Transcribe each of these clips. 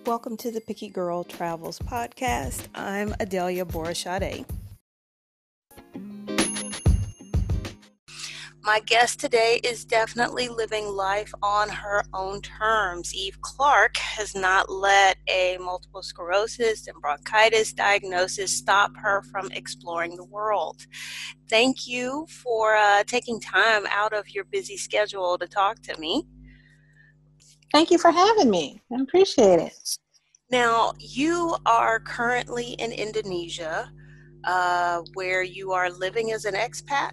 Welcome to the Picky Girl Travels podcast. I'm Adelia Borashade. My guest today is definitely living life on her own terms. Eve Clark has not let a multiple sclerosis and bronchitis diagnosis stop her from exploring the world. Thank you for taking time out of your busy schedule to talk to me. Thank you for having me. I appreciate it. Now, you are currently in Indonesia, where you are living as an expat.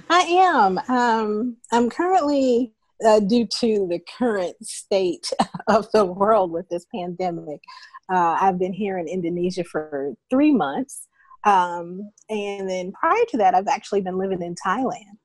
I am. I'm currently, due to the current state of the world with this pandemic, I've been here in Indonesia for 3 months. And then prior to that, I've actually been living in Thailand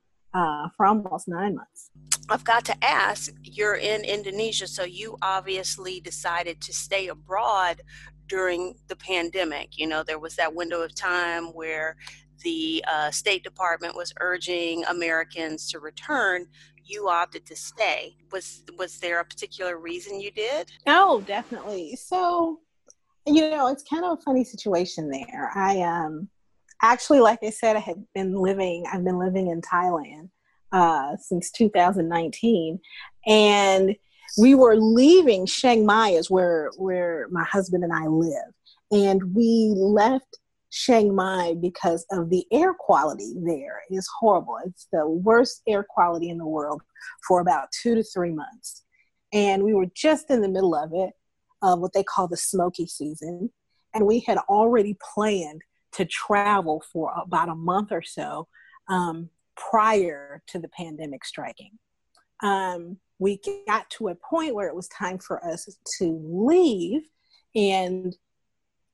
for almost 9 months. I've got to ask, you're in Indonesia, so you obviously decided to stay abroad during the pandemic. You know, there was that window of time where the State Department was urging Americans to return. You opted to stay. Was there a particular reason you did? Oh, definitely. So, it's kind of a funny situation there. Actually, like I said, I've been living in Thailand since 2019, and we were leaving Chiang Mai is where my husband and I live, and we left Chiang Mai because of the air quality there is horrible. It's the worst air quality in the world for about 2 to 3 months, and we were just in the middle of it, what they call the smoky season, and we had already planned to travel for about a month or so prior to the pandemic striking. We got to a point where it was time for us to leave, and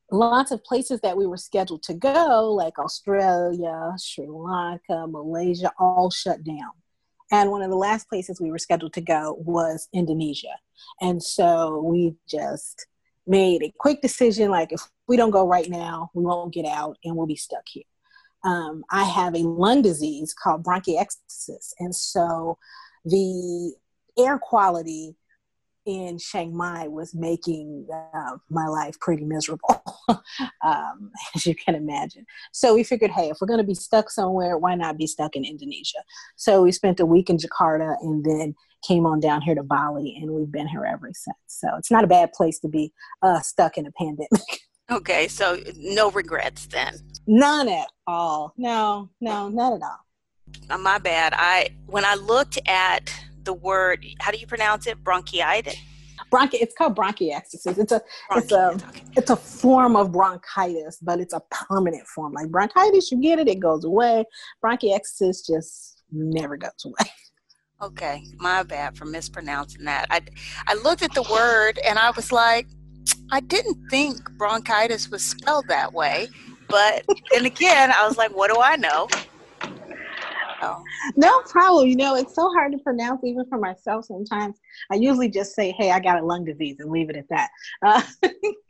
lots of places that we were scheduled to go, like Australia, Sri Lanka, Malaysia, all shut down. And one of the last places we were scheduled to go was Indonesia. And so we just made a quick decision, like if we don't go right now, we won't get out and we'll be stuck here. I have a lung disease called bronchiectasis. And so the air quality in Chiang Mai was making my life pretty miserable, as you can imagine. So we figured, hey, if we're going to be stuck somewhere, why not be stuck in Indonesia? So we spent a week in Jakarta and then came on down here to Bali, and we've been here ever since. So it's not a bad place to be stuck in a pandemic. Okay, so no regrets then? None at all. No, none at all. My bad. When I looked at the word, how do you pronounce it? Bronchitis? It's called bronchiectasis. It's a form of bronchitis, but it's a permanent form. Like bronchitis, you get it, it goes away. Bronchiectasis just never goes away. Okay, my bad for mispronouncing that. I looked at the word and I was like, I didn't think bronchitis was spelled that way. But then again, I was like, what do I know? Oh. No problem. It's so hard to pronounce even for myself sometimes. I usually just say, hey, I got a lung disease and leave it at that.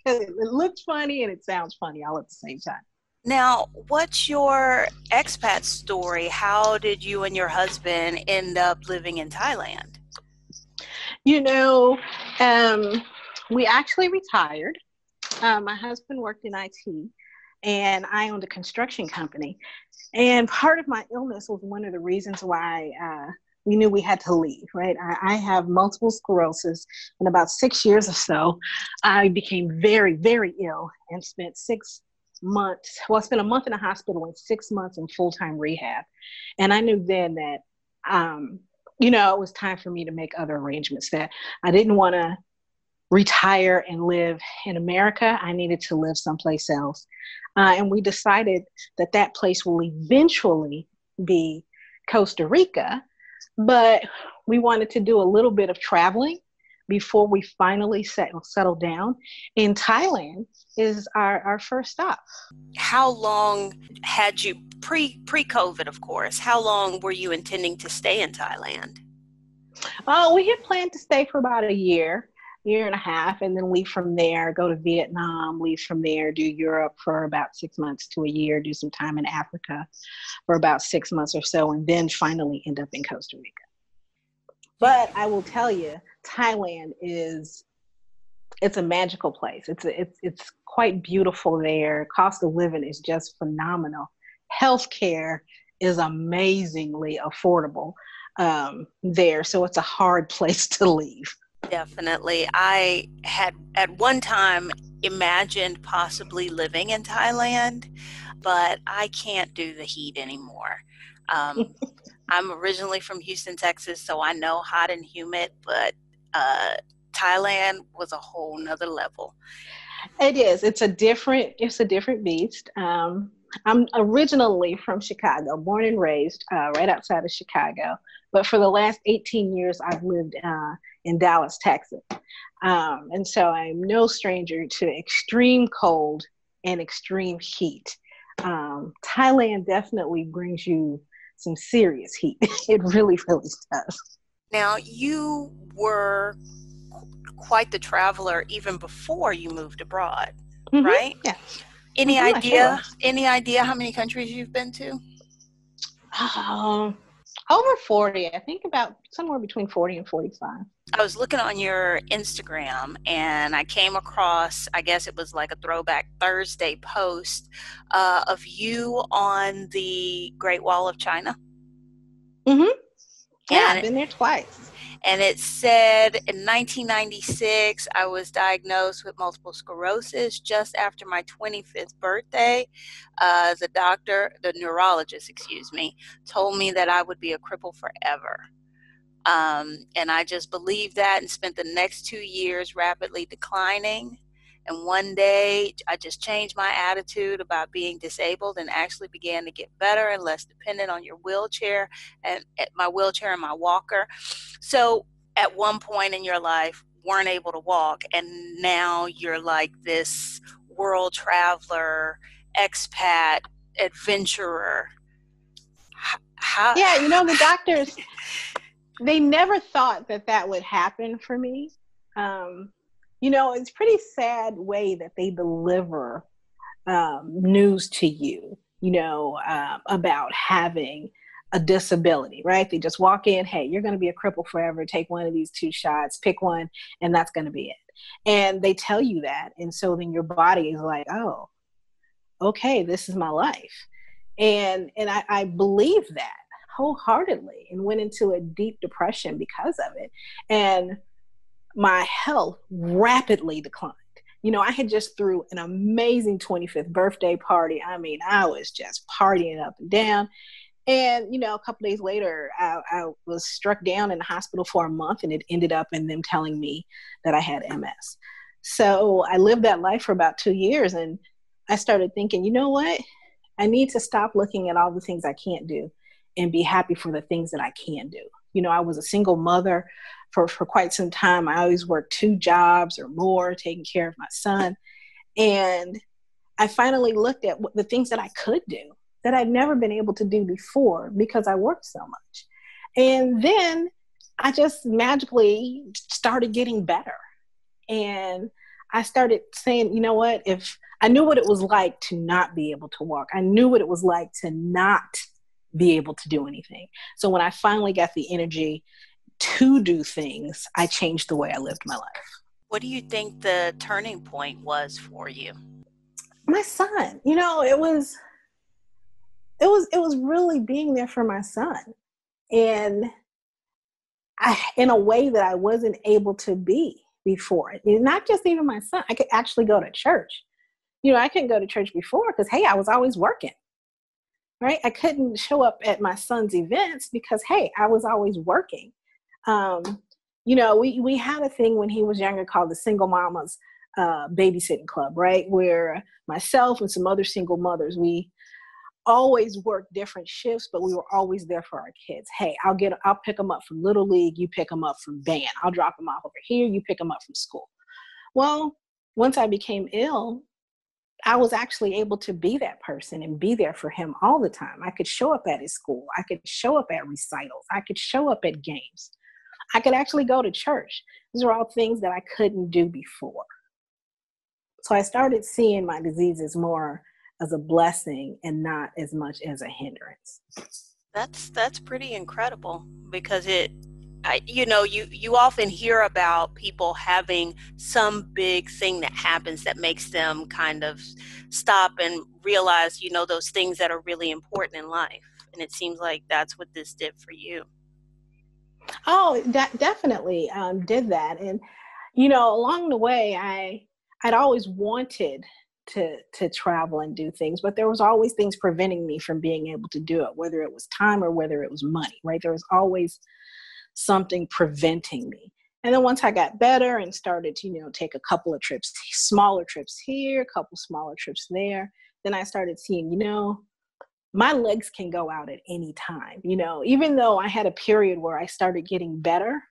It looks funny and it sounds funny all at the same time. Now, what's your expat story? How did you and your husband end up living in Thailand? We actually retired. My husband worked in IT, and I owned a construction company. And part of my illness was one of the reasons why we knew we had to leave, right? I have multiple sclerosis. In about 6 years or so, I became very, very ill and spent 6 months. Well, I spent a month in a hospital and 6 months in full-time rehab. And I knew then that, it was time for me to make other arrangements, that I didn't want to retire and live in America. I needed to live someplace else. And we decided that place will eventually be Costa Rica, but we wanted to do a little bit of traveling before we finally settle down. In Thailand is our first stop. How long had you, pre-COVID, of course, how long were you intending to stay in Thailand? We had planned to stay for about a year and a half, and then leave from there, go to Vietnam, leave from there, do Europe for about 6 months to a year, do some time in Africa for about 6 months or so, and then finally end up in Costa Rica. But I will tell you, Thailand is it's a magical place. It's quite beautiful there. Cost of living is just phenomenal. Healthcare is amazingly affordable there, so it's a hard place to leave. Definitely. I had at one time imagined possibly living in Thailand, but I can't do the heat anymore. Um, I'm originally from Houston, Texas, so I know hot and humid, but uh, Thailand was a whole nother level. It is. It's a different beast. I'm originally from Chicago, born and raised right outside of Chicago. But for the last 18 years, I've lived in Dallas, Texas. And so I'm no stranger to extreme cold and extreme heat. Thailand definitely brings you some serious heat. It really, really does. Now, you were quite the traveler even before you moved abroad, Mm-hmm. right? Yeah. Any Mm-hmm, I sure idea, was. any idea how many countries you've been to? Um, Over 40. I think about somewhere between 40 and 45. I was looking on your Instagram and I came across, I guess it was like a Throwback Thursday post of you on the Great Wall of China. Mm-hmm. Yeah, I've And been there twice. and it said in 1996, I was diagnosed with multiple sclerosis just after my 25th birthday. The neurologist, excuse me, told me that I would be a cripple forever. And I just believed that and spent the next 2 years rapidly declining. And one day I just changed my attitude about being disabled and actually began to get better and less dependent on your wheelchair and my wheelchair and my walker. So at one point in your life, weren't able to walk, and now you're like this world traveler, expat, adventurer. How? Yeah, the doctors, they never thought that that would happen for me. Um, it's pretty sad way that they deliver news to you, about having a disability, right? They just walk in, hey, you're going to be a cripple forever. Take one of these 2 shots, pick one, and that's going to be it. And they tell you that. And so then your body is like, oh, okay, this is my life. And I believe that wholeheartedly and went into a deep depression because of it. And my health rapidly declined. I had just threw an amazing 25th birthday party. I mean, I was just partying up and down. And, a couple days later, I was struck down in the hospital for a month, and it ended up in them telling me that I had MS. So I lived that life for about 2 years, and I started thinking, you know what? I need to stop looking at all the things I can't do and be happy for the things that I can do. I was a single mother for quite some time. I always worked 2 jobs or more, taking care of my son. And I finally looked at the things that I could do that I'd never been able to do before because I worked so much. And then I just magically started getting better. And I started saying, you know what, if I knew what it was like to not be able to walk, I knew what it was like to not be able to do anything. So when I finally got the energy to do things, I changed the way I lived my life. What do you think the turning point was for you? My son, it was really being there for my son. And in a way that I wasn't able to be before. And not just even my son. I could actually go to church. I couldn't go to church before because, hey, I was always working, right? I couldn't show up at my son's events because, hey, I was always working. We had a thing when he was younger called the Single Mamas Babysitting Club, right? Where myself and some other single mothers, we always worked different shifts, but we were always there for our kids. Hey, I'll pick them up from Little League, you pick them up from band. I'll drop them off over here, you pick them up from school. Well, once I became ill, I was actually able to be that person and be there for him all the time. I could show up at his school. I could show up at recitals. I could show up at games. I could actually go to church. These are all things that I couldn't do before. So I started seeing my diseases more as a blessing and not as much as a hindrance. That's pretty incredible because you often hear about people having some big thing that happens that makes them kind of stop and realize, those things that are really important in life. And it seems like that's what this did for you. Oh, that definitely did that. And along the way, I'd always wanted to travel and do things, but there was always things preventing me from being able to do it, whether it was time or whether it was money, right? There was always something preventing me. And then once I got better and started to, take a couple of trips, smaller trips here, a couple smaller trips there, then I started seeing, my legs can go out at any time. Even though I had a period where I started getting better,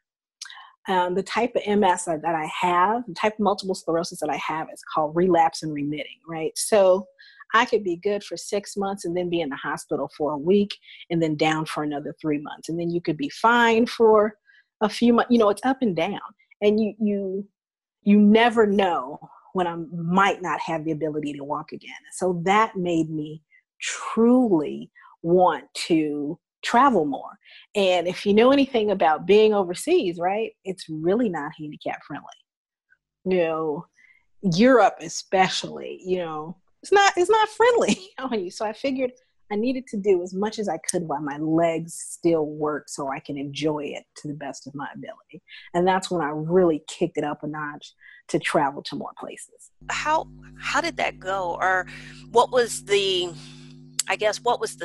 the type of MS that I have, the type of multiple sclerosis that I have is called relapse and remitting, right? So I could be good for 6 months and then be in the hospital for a week and then down for another 3 months. And then you could be fine for a few months. It's up and down. And you never know when I might not have the ability to walk again. So that made me truly want to travel more. And if you know anything about being overseas, right, it's really not handicap friendly. Europe especially, it's not friendly on you. So I figured I needed to do as much as I could while my legs still work so I can enjoy it to the best of my ability. And that's when I really kicked it up a notch to travel to more places. How did that go? Or what was the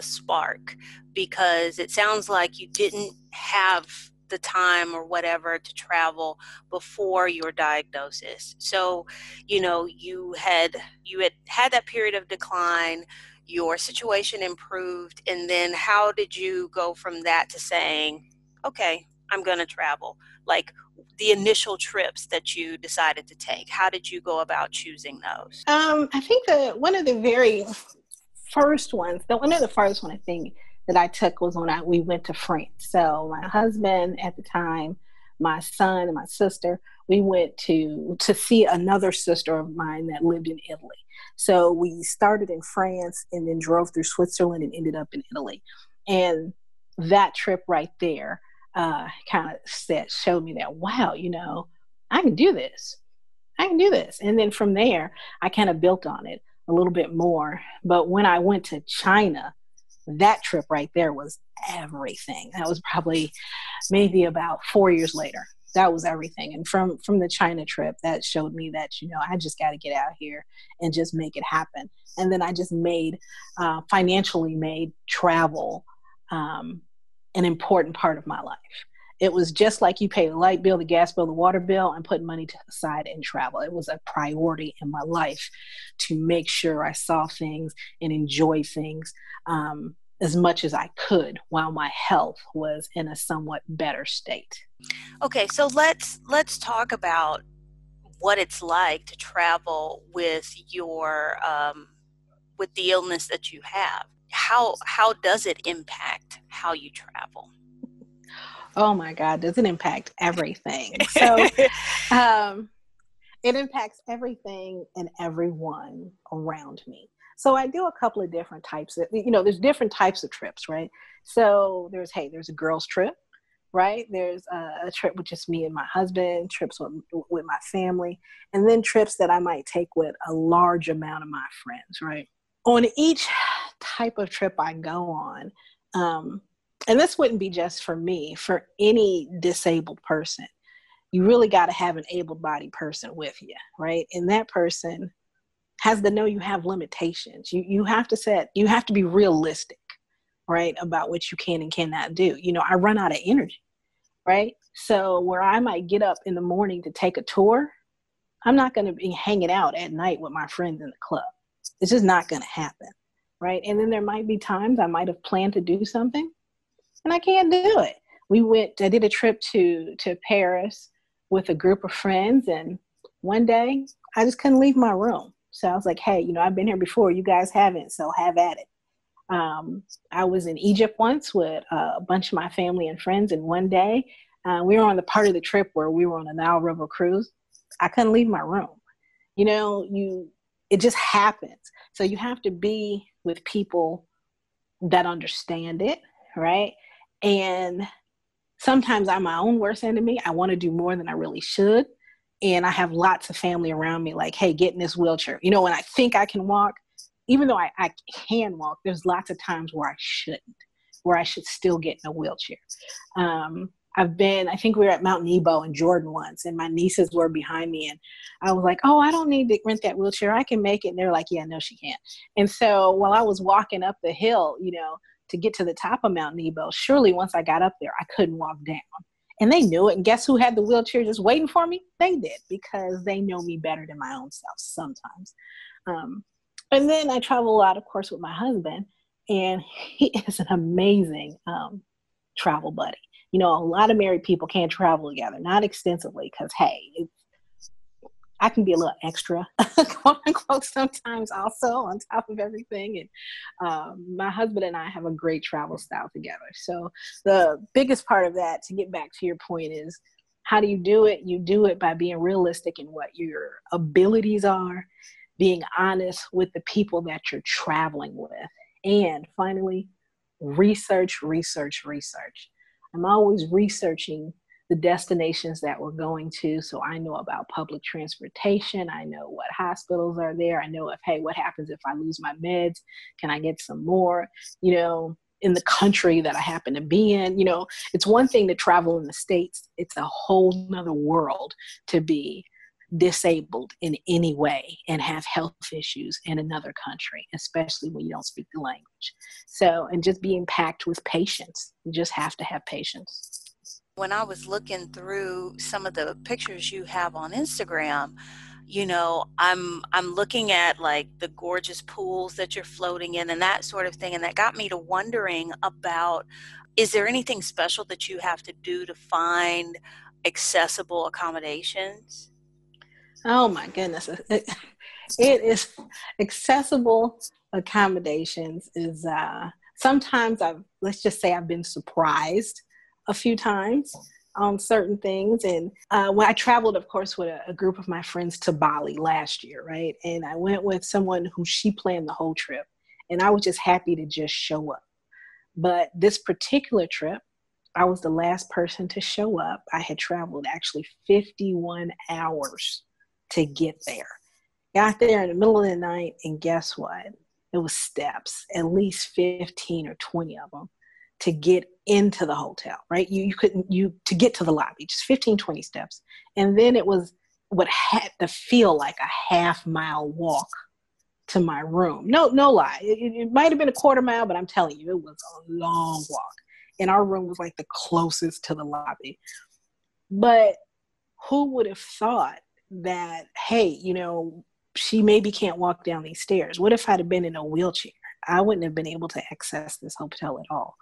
spark? Because it sounds like you didn't have the time or whatever to travel before your diagnosis. So, you had that period of decline, your situation improved, and then how did you go from that to saying, okay, I'm going to travel? Like the initial trips that you decided to take, how did you go about choosing those? I think one of the very first ones, one of the first one I think that I took was when we went to France. So my husband at the time, my son and my sister, we went to see another sister of mine that lived in Italy. So we started in France and then drove through Switzerland and ended up in Italy. And that trip right there kind of showed me that, wow, I can do this. I can do this. And then from there, I kind of built on it a little bit more. But when I went to China, that trip right there was everything. That was probably maybe about 4 years later. That was everything. And from the China trip, that showed me that, I just got to get out here and just make it happen. And then I just financially made travel an important part of my life. It was just like you pay the light bill, the gas bill, the water bill, and put money to the side and travel. It was a priority in my life to make sure I saw things and enjoyed things as much as I could while my health was in a somewhat better state. Okay, so let's talk about what it's like to travel with with the illness that you have. How does it impact how you travel? Oh my God, does it impact everything? So it impacts everything and everyone around me. So I do a couple of different types of, there's different types of trips, right? So there's a girls trip, right? There's a trip with just me and my husband, trips with my family, and then trips that I might take with a large amount of my friends, right? On each type of trip I go on, and this wouldn't be just for me, for any disabled person, you really got to have an able-bodied person with you, right? And that person has to know you have limitations. You have to be realistic, right, about what you can and cannot do. I run out of energy, right? So where I might get up in the morning to take a tour, I'm not going to be hanging out at night with my friends in the club. It's just not going to happen, right? And then there might be times I might have planned to do something and I can't do it. I did a trip to Paris with a group of friends, and one day I just couldn't leave my room. So I was like, hey, I've been here before, you guys haven't, so have at it. I was in Egypt once with a bunch of my family and friends, and one day we were on the part of the trip where we were on a Nile River cruise. I couldn't leave my room. It just happens. So you have to be with people that understand it, right? And sometimes I'm my own worst enemy. I want to do more than I really should. And I have lots of family around me like, hey, get in this wheelchair. You know, when I think I can walk, even though I can walk, there's lots of times where I shouldn't, where I should still get in a wheelchair. I think we were at Mount Nebo in Jordan once, and my nieces were behind me, and I was like, oh, I don't need to rent that wheelchair. I can make it. And they're like, yeah, no, she can't. And so while I was walking up the hill, you know, to get to the top of Mount Nebo, surely once I got up there, I couldn't walk down. And they knew it. And guess who had the wheelchair just waiting for me? They did, because they know me better than my own self sometimes. And then I travel a lot, of course, with my husband, and he is an amazing travel buddy. You know, a lot of married people can't travel together, not extensively, because, hey, I can be a little extra, quote unquote, sometimes also on top of everything. And my husband and I have a great travel style together. So the biggest part of that, to get back to your point, is how do you do it? You do it by being realistic in what your abilities are, being honest with the people that you're traveling with, and finally, research. I'm always researching the destinations that we're going to. So I know about public transportation. I know what hospitals are there. I know what happens if I lose my meds? Can I get some more, you know, in the country that I happen to be in? You know, it's one thing to travel in the States. It's a whole nother world to be disabled in any way and have health issues in another country, especially when you don't speak the language. So, and just being packed with patience. You just have to have patience. When I was looking through some of the pictures you have on Instagram, you know, I'm looking at like the gorgeous pools that you're floating in and that sort of thing. And that got me to wondering about, is there anything special that you have to do to find accessible accommodations? Oh my goodness. It is accessible accommodations is sometimes let's just say I've been surprised a few times on certain things. And when I traveled, of course, with a group of my friends to Bali last year, right? And I went with someone who she planned the whole trip. And I was just happy to just show up. But this particular trip, I was the last person to show up. I had traveled actually 51 hours to get there. Got there in the middle of the night, and guess what? It was steps, at least 15 or 20 of them, to get into the hotel, right? To get to the lobby, just 15, 20 steps. And then it was what had to feel like a half-mile walk to my room. No lie. It might have been a quarter mile, but I'm telling you, it was a long walk. And our room was like the closest to the lobby. But who would have thought that, hey, you know, she maybe can't walk down these stairs. What if I'd have been in a wheelchair? I wouldn't have been able to access this hotel at all.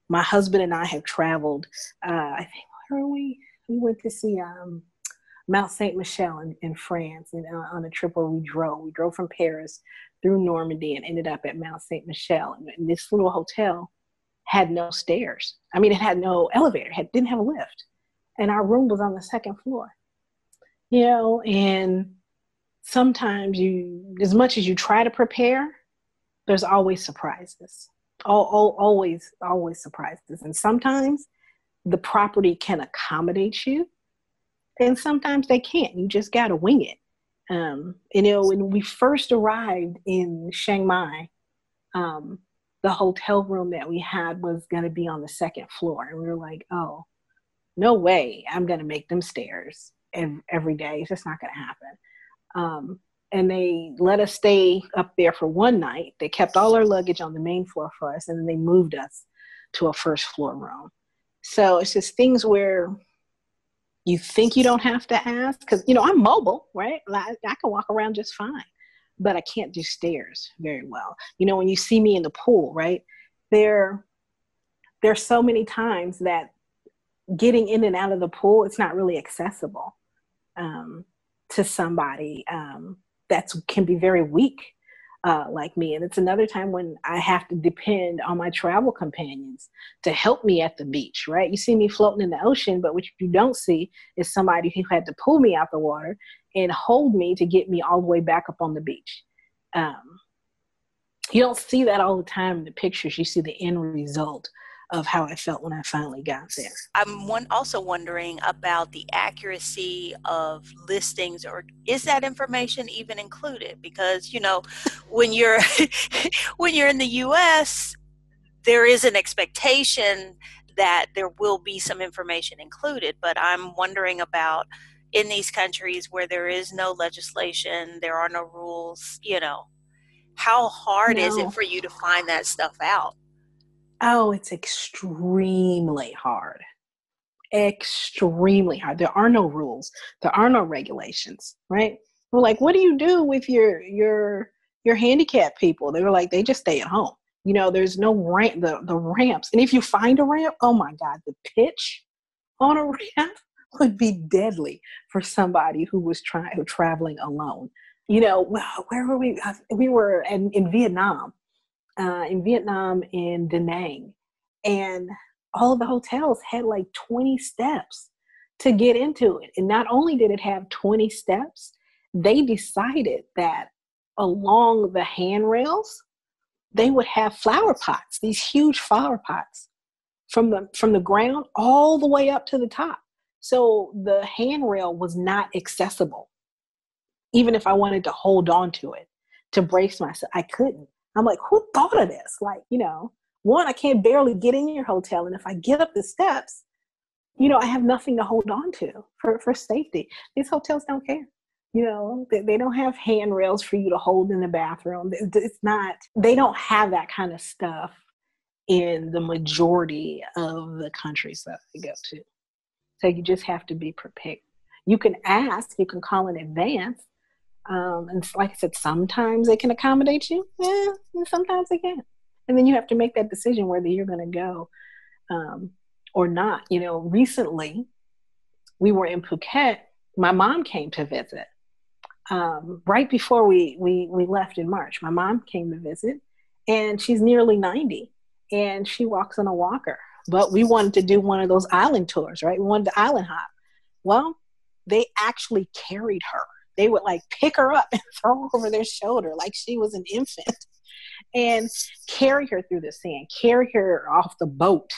My husband and I have traveled, I think, where are we? We went to see Mount Saint Michel in France, and on a trip where we drove. We drove from Paris through Normandy and ended up at Mount Saint Michel. And this little hotel had no stairs. I mean, it had no elevator, didn't have a lift. And our room was on the second floor. You know, and sometimes as much as you try to prepare, there's always surprises. Always surprises. And sometimes the property can accommodate you, and sometimes they can't. You just got to wing it. You know, when we first arrived in Chiang Mai, the hotel room that we had was going to be on the second floor. And we were like, oh, no way I'm going to make them stairs every day. It's just not going to happen. And they let us stay up there for one night. They kept all our luggage on the main floor for us, and then they moved us to a first floor room. So it's just things where you think you don't have to ask, because, you know, I'm mobile, right? I can walk around just fine, but I can't do stairs very well. You know, when you see me in the pool, right, there's so many times that getting in and out of the pool, it's not really accessible to somebody that can be very weak like me. And it's another time when I have to depend on my travel companions to help me at the beach, right? You see me floating in the ocean, but what you don't see is somebody who had to pull me out the water and hold me to get me all the way back up on the beach. You don't see that all the time in the pictures. You see the end result of how I felt when I finally got there. I'm also wondering about the accuracy of listings, or is that information even included? Because, you know, when you're when you're in the US, there is an expectation that there will be some information included, but I'm wondering about in these countries where there is no legislation, there are no rules, you know, how hard is it No. for you to find that stuff out? Oh, it's extremely hard. Extremely hard. There are no rules. There are no regulations, right? We're like, what do you do with your handicapped people? They were like, they just stay at home. You know, there's no ramp, the ramps. And if you find a ramp, oh my God, the pitch on a ramp would be deadly for somebody who was traveling alone. You know, where were we? We were in Vietnam, in Da Nang, and all of the hotels had like 20 steps to get into it. And not only did it have 20 steps, they decided that along the handrails, they would have flower pots, these huge flower pots from the ground all the way up to the top. So the handrail was not accessible. Even if I wanted to hold on to it to brace myself, I couldn't. I'm like, who thought of this? Like, you know, one, I can't barely get in your hotel. And if I get up the steps, you know, I have nothing to hold on to for safety. These hotels don't care. You know, they don't have handrails for you to hold in the bathroom. It's not, they don't have that kind of stuff in the majority of the countries that I go to. So you just have to be prepared. You can ask, you can call in advance. And like I said, sometimes they can accommodate you. Yeah, and sometimes they can't. And then you have to make that decision whether you're going to go or not. You know, recently we were in Phuket. My mom came to visit right before we left in March. My mom came to visit, and she's nearly 90, and she walks on a walker. But we wanted to do one of those island tours, right? We wanted to island hop. Well, they actually carried her. They would like pick her up and throw her over their shoulder like she was an infant and carry her through the sand, carry her off the boat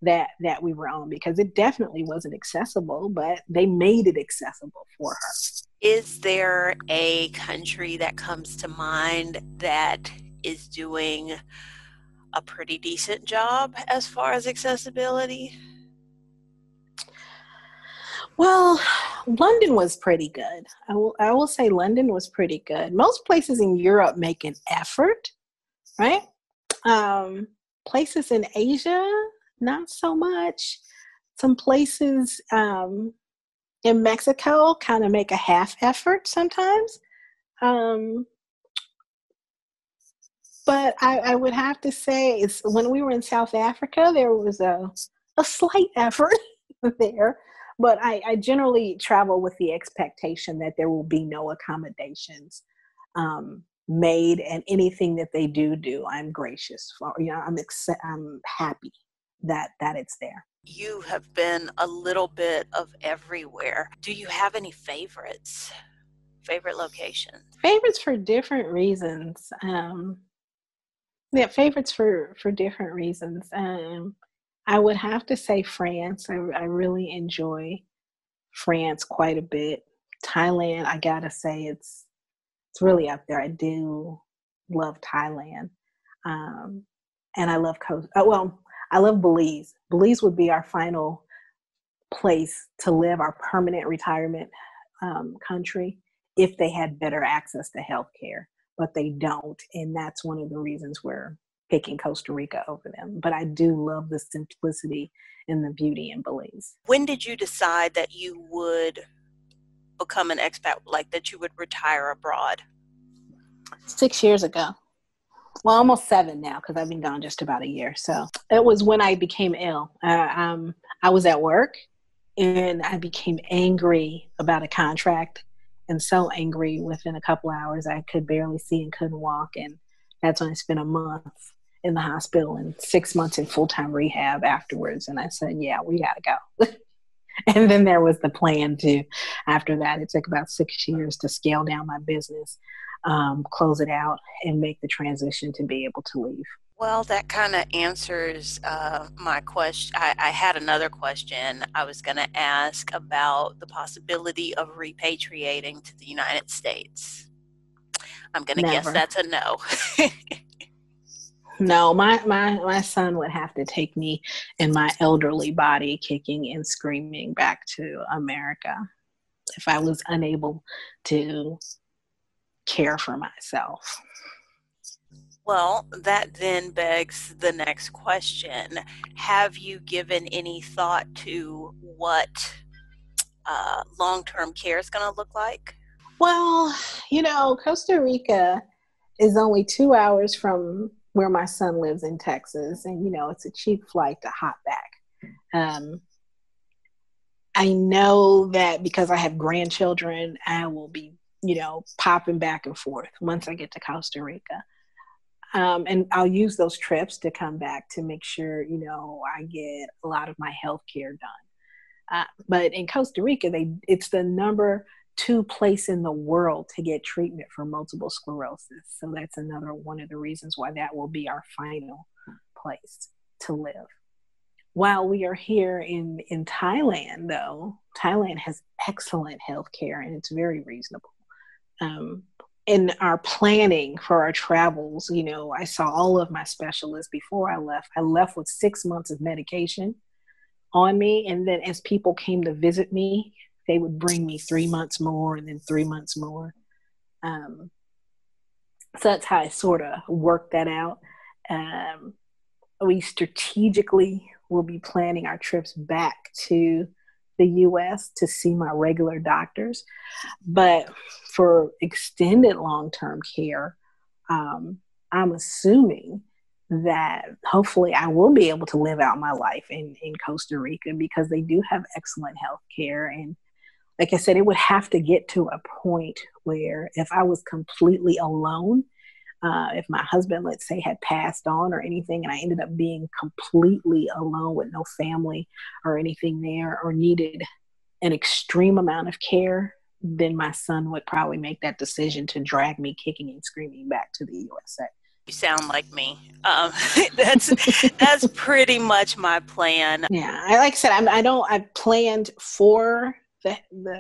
that we were on, because it definitely wasn't accessible, but they made it accessible for her. Is there a country that comes to mind that is doing a pretty decent job as far as accessibility? Well, London was pretty good. I will say London was pretty good. Most places in Europe make an effort, right? Places in Asia, not so much. Some places in Mexico kind of make a half effort sometimes. But I would have to say when we were in South Africa, there was a slight effort there. But I generally travel with the expectation that there will be no accommodations made, and anything that they do, I'm gracious for. You know, I'm happy that it's there. You have been a little bit of everywhere. Do you have any favorites? Favorite locations? Favorites for different reasons. Yeah, favorites for different reasons. I would have to say France. I really enjoy France quite a bit. Thailand, I gotta say, it's really up there. I do love Thailand, and I love I love Belize. Belize would be our final place to live, our permanent retirement country, if they had better access to healthcare, but they don't, and that's one of the reasons we're picking Costa Rica over them. But I do love the simplicity and the beauty in Belize. When did you decide that you would become an expat, like that you would retire abroad? 6 years ago. Well, almost 7 now, because I've been gone just about a year. So it was when I became ill. I was at work, and I became angry about a contract, and so angry within a couple hours I could barely see and couldn't walk. And that's when I spent a month in the hospital and 6 months in full-time rehab afterwards. And I said, yeah, we got to go. And then there was the plan to, after that, it took about 6 years to scale down my business, close it out, and make the transition to be able to leave. Well, that kind of answers my question. I had another question I was going to ask about the possibility of repatriating to the United States. I'm going to guess Never. that's a no. No, my son would have to take me and my elderly body kicking and screaming back to America if I was unable to care for myself. Well, that then begs the next question. Have you given any thought to what long-term care is going to look like? Well, Costa Rica is only 2 hours from where my son lives in Texas, and it's a cheap flight to hop back. Um, I know that because I have grandchildren, I will be, popping back and forth once I get to Costa Rica. And I'll use those trips to come back to make sure, I get a lot of my health care done. But in Costa Rica, it's the number 2 place in the world to get treatment for multiple sclerosis. So that's another one of the reasons why that will be our final place to live. While we are here in Thailand, though, Thailand has excellent health care and it's very reasonable. Um, in our planning for our travels, I saw all of my specialists before I left. I left with 6 months of medication on me. And then as people came to visit me, they would bring me 3 months more and then 3 months more. So that's how I sort of worked that out. We strategically will be planning our trips back to the US to see my regular doctors. But for extended long-term care, I'm assuming that hopefully I will be able to live out my life in Costa Rica because they do have excellent health care. And like I said, it would have to get to a point where if I was completely alone, if my husband, let's say, had passed on or anything, and I ended up being completely alone with no family or anything there, or needed an extreme amount of care, then my son would probably make that decision to drag me kicking and screaming back to the USA. You sound like me. That's pretty much my plan. Yeah, like I said, I planned for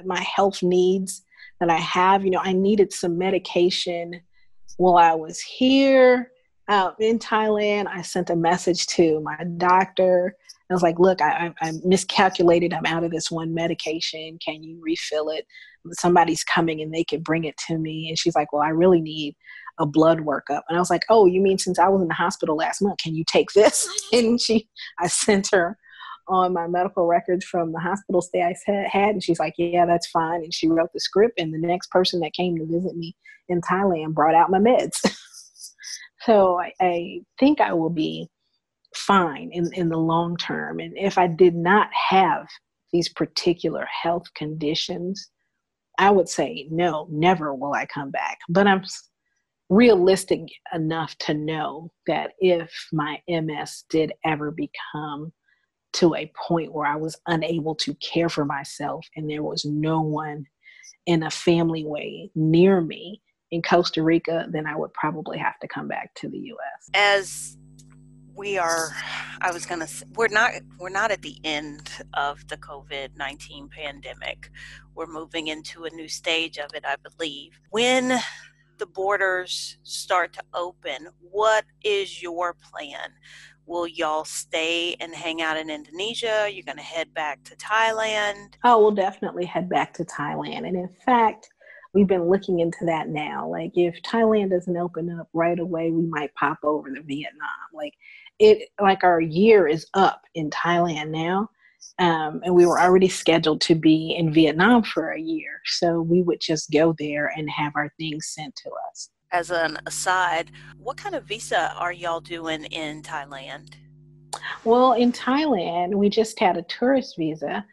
my health needs that I have. I needed some medication while I was here out in Thailand. I sent a message to my doctor. I was like, look, I miscalculated. I'm out of this one medication. Can you refill it? Somebody's coming and they could bring it to me. And she's like, well, I really need a blood workup. And I was like, oh, you mean since I was in the hospital last month, can you take this? And I sent her on my medical records from the hospital stay I had. And she's like, yeah, that's fine. And she wrote the script. And the next person that came to visit me in Thailand brought out my meds. So I think I will be fine in the long term. And if I did not have these particular health conditions, I would say, no, never will I come back. But I'm realistic enough to know that if my MS did ever become to a point where I was unable to care for myself and there was no one in a family way near me in Costa Rica, then I would probably have to come back to the US. As we are, I was going to say, we're not at the end of the COVID-19 pandemic. We're moving into a new stage of it, I believe. When the borders start to open, what is your plan? Will y'all stay and hang out in Indonesia? You're going to head back to Thailand? Oh, we'll definitely head back to Thailand. And in fact, we've been looking into that now. Like if Thailand doesn't open up right away, we might pop over to Vietnam. Like our year is up in Thailand now. And we were already scheduled to be in Vietnam for a year. So we would just go there and have our things sent to us. As an aside, what kind of visa are y'all doing in Thailand? Well, in Thailand, we just had a tourist visa.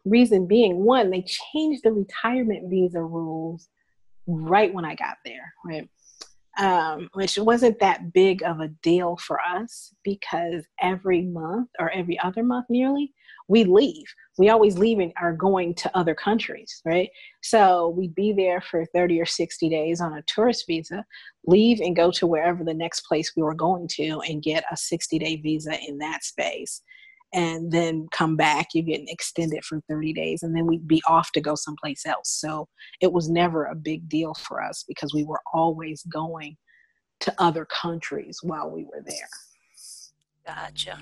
Reason being, one, they changed the retirement visa rules right when I got there, right? which wasn't that big of a deal for us because every month or every other month nearly, we leave. We always leave and are going to other countries, right? So we'd be there for 30 or 60 days on a tourist visa, leave and go to wherever the next place we were going to and get a 60-day visa in that space. And then come back, you get extended for 30 days, and then we'd be off to go someplace else. So it was never a big deal for us because we were always going to other countries while we were there. Gotcha.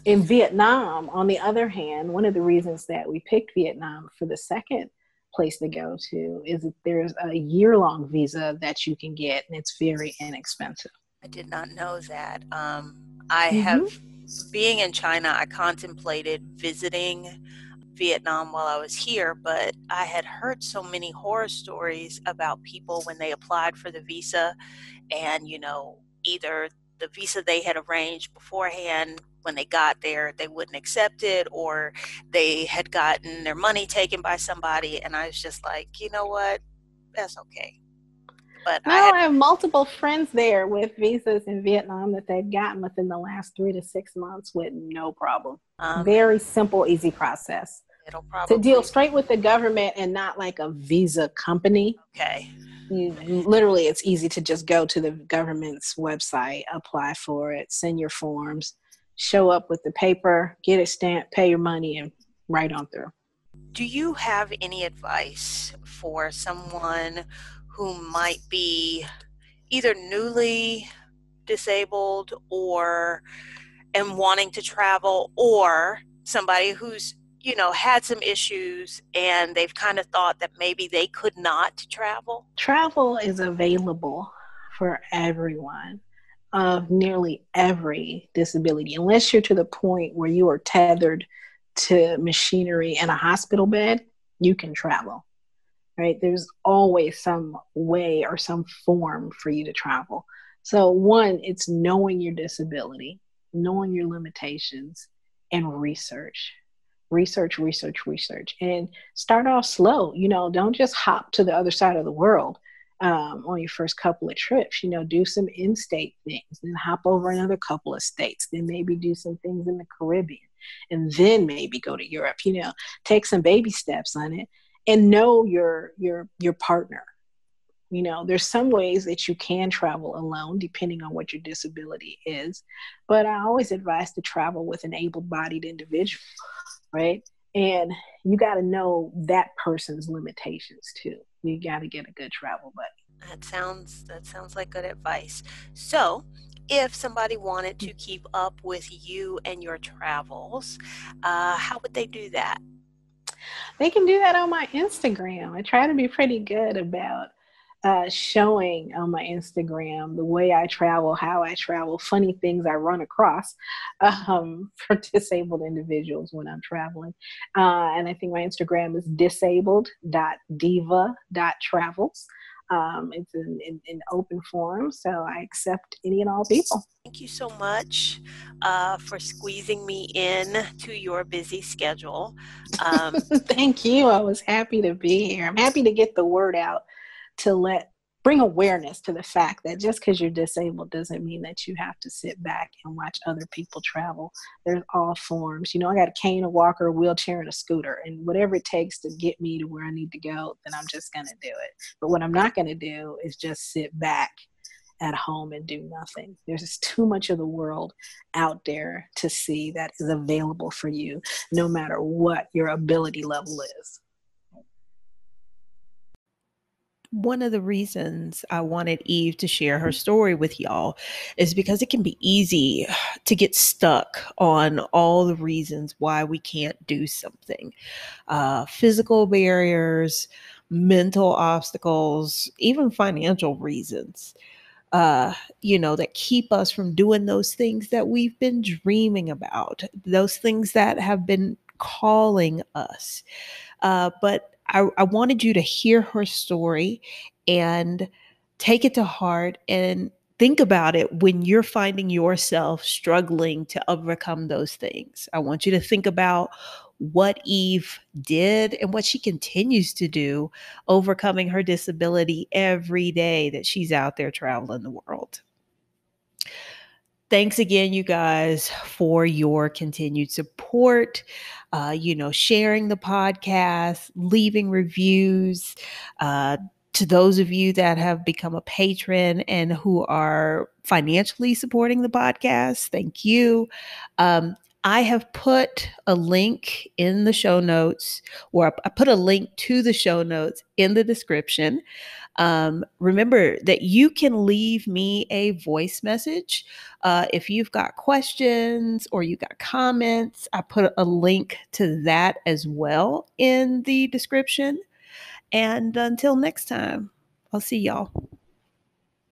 In Vietnam, on the other hand, one of the reasons that we picked Vietnam for the second place to go to is that there's a year-long visa that you can get, and it's very inexpensive. I did not know that. I have, Mm-hmm. being in China, I contemplated visiting Vietnam while I was here, but I had heard so many horror stories about people when they applied for the visa and, either the visa they had arranged beforehand, when they got there, they wouldn't accept it, or they had gotten their money taken by somebody. And I was just like, you know what? That's okay. But No, I have multiple friends there with visas in Vietnam that they've gotten within the last 3 to 6 months with no problem. Very simple, easy process. It'll probably To deal straight with the government and not like a visa company. Okay. Literally, it's easy to just go to the government's website, apply for it, send your forms, show up with the paper, get it stamped, pay your money, and right on through. Do you have any advice for someone who might be either newly disabled and wanting to travel, or somebody who's, had some issues and they've kind of thought that maybe they could not travel? Travel is available for everyone of nearly every disability, unless you're to the point where you are tethered to machinery and a hospital bed, you can travel. Right? There's always some way or some form for you to travel. So one, it's knowing your disability, knowing your limitations, and research, and start off slow. Don't just hop to the other side of the world on your first couple of trips. Do some in-state things, then hop over another couple of states, then maybe do some things in the Caribbean, and then maybe go to Europe. Take some baby steps on it. And know your partner. There's some ways that you can travel alone depending on what your disability is, but I always advise to travel with an able-bodied individual, right? And you got to know that person's limitations too. You got to get a good travel buddy. That sounds like good advice. So, if somebody wanted to keep up with you and your travels, how would they do that? They can do that on my Instagram. I try to be pretty good about showing on my Instagram the way I travel, how I travel, funny things I run across for disabled individuals when I'm traveling. And I think my Instagram is disabled.diva.travels. It's an open forum, so I accept any and all people. Thank you so much for squeezing me in to your busy schedule. Thank you. I was happy to be here. I'm happy to get the word out to bring awareness to the fact that just because you're disabled doesn't mean that you have to sit back and watch other people travel. There's all forms. I got a cane, a walker, a wheelchair, and a scooter, and whatever it takes to get me to where I need to go, then I'm just going to do it. But what I'm not going to do is just sit back at home and do nothing. There's just too much of the world out there to see that is available for you, no matter what your ability level is. One of the reasons I wanted Eve to share her story with y'all is because it can be easy to get stuck on all the reasons why we can't do something. Physical barriers, mental obstacles, even financial reasons, that keep us from doing those things that we've been dreaming about, those things that have been calling us. But I wanted you to hear her story and take it to heart and think about it when you're finding yourself struggling to overcome those things. I want you to think about what Eve did and what she continues to do, overcoming her disability every day that she's out there traveling the world. Thanks again, you guys, for your continued support, sharing the podcast, leaving reviews. To those of you that have become a patron and who are financially supporting the podcast, thank you. I have put a link in the show notes, or I put a link to the show notes in the description. Remember that you can leave me a voice message. If you've got questions or you got comments, I put a link to that as well in the description. And until next time, I'll see y'all.